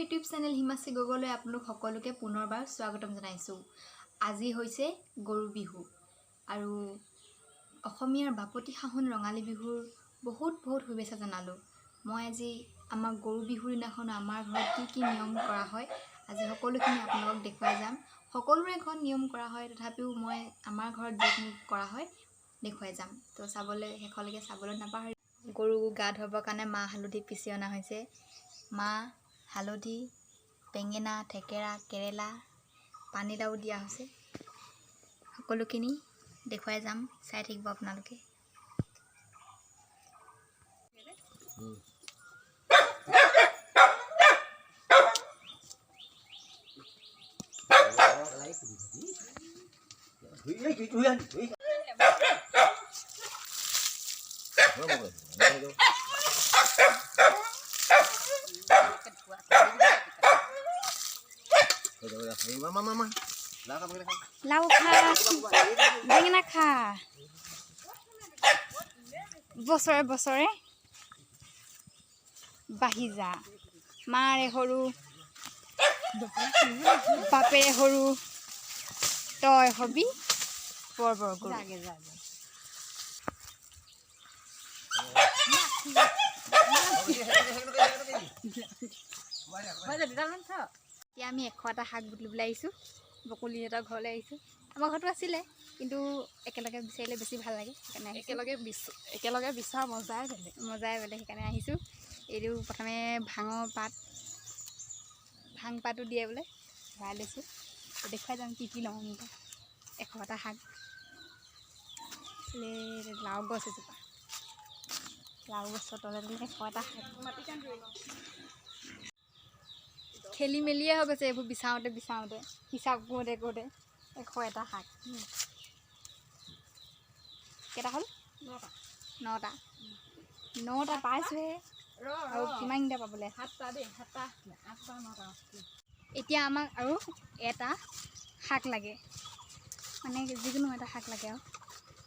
YouTube channel Himashree গগৈলৈ আপোনালোক সকলোকে পুনৰবাৰ স্বাগতম জনাইছোঁ। আজি হৈছে গৰু বিহু আৰু অসমীয়াৰ বাপতি সাহোন ৰঙালী বিহুৰ বহুত শুভেচ্ছা জনালোঁ। মই আজি আমাৰ গৰু বিহুৰ দিনাখন আমাৰ ঘৰত কি নিয়ম কৰা হয় আজি সকলোখিনি আপোনালোকক দেখুৱাই যাম। সকলোৰে ঘৰত নিয়ম কৰা হয়, তথাপিও মই আমাৰ ঘৰত যিখিনি কৰা হয় দেখুৱাই যাম। তো শেষলৈকে চাবলৈ নাপাহৰিব। গৰু গা ধুবৰ কাৰণে মাহ হালধি পিচি অনা হৈছে। মাহ হালধি, বেঙেনা, থেকেৰা, কেৰেলা, পানীলাও দিয়া হৈছে। সকলোখিনি দেখুৱাই যাম, চাই থাকিব আপোনালোকে। লাউ খা, বেঙেনা খা, বছৰে বছৰে বাঢ়ি যা। মাৰে সৰু, বাপেৰে সৰু, তই হবি বৰ বৰ গৰু। এতিয়া আমি 100টা শাক বুটলিবলৈ আহিছোঁ। বকুলিহঁতৰ ঘৰলৈ আহিছোঁ। আমাৰ ঘৰতো আছিলে, কিন্তু একেলগে বিচাৰিলে বেছি ভাল লাগে, সেইকাৰণে একেলগে বিচৰা মজাই বেলেগ সেইকাৰণে আহিছোঁ। এইটো প্ৰথমে ভাং পাতো দিয়ে বোলে, ভৰাই লৈছোঁ। দেখুৱাই যাম কি লওঁ। 100টা শাক, লাও গছ এজোপা, লাও গছৰ তলে 100টা শাক। খেলি মেলিয়ে হৈ গৈছে এইবোৰ বিচাৰোঁতে হিচাপ কৰোঁতে 100টা শাক। কেইটা হ'ল? 9টা পাইছোঁহে, আৰু কিমানকেইটা পাবলৈ? 7টা দেই, 7টা 8টা 9টা। এতিয়া আমাক আৰু এটা শাক লাগে, মানে যিকোনো এটা শাক লাগে আৰু।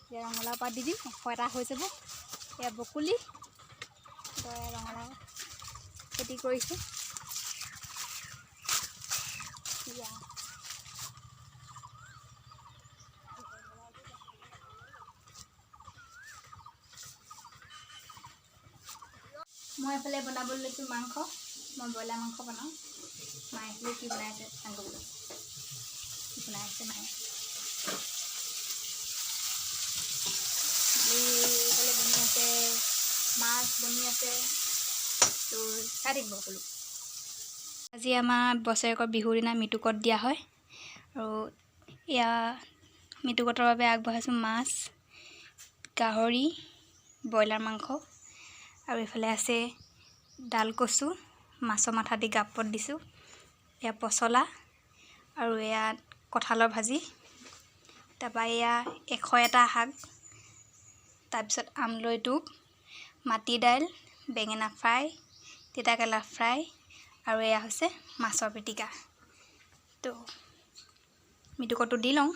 এতিয়া ৰঙালাও পাত দি দিম, 100টা হৈ যাব। এয়া বকুলি, ৰঙালাও খেতি কৰিছে। মই এইফালে বনাবলৈ লৈছোঁ মাংস। মই ব্ৰইলাৰ মাংস বনাওঁ। মায়ে এইফালে কি বনাই আছে চাবলৈ, কি বনাই আছে মায়ে। এইফালে বনি আছে, মাছ বনি আছে, তো চাই থাকিব সকলো। আজি আমাৰ বছৰেকৰ বিহুৰ দিনা মৃতকত দিয়া হয়, আৰু এয়া মৃতকতৰ বাবে আগবঢ়াইছোঁ মাছ, গাহৰি, ব্ৰইলাৰ মাংস, আৰু এইফালে আছে ডাল কচু, মাছৰ মাথা দি গাপত দিছোঁ। এয়া পচলা, আৰু এয়া কঁঠালৰ ভাজি। তাৰপৰা এয়া 101টা শাক, তাৰপিছত আমলৈ টোপ, মাটি দাইল, বেঙেনা ফ্ৰাই, তিতাকেৰেলা ফ্ৰাই, আৰু এয়া হৈছে মাছৰ পিটিকা। তো মৃতকটো দি লওঁ।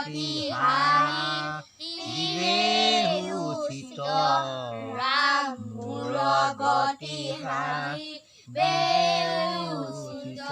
গতি হাৰিবে উচিত ৰাম মোৰ গতি হাৰিবে উচিত।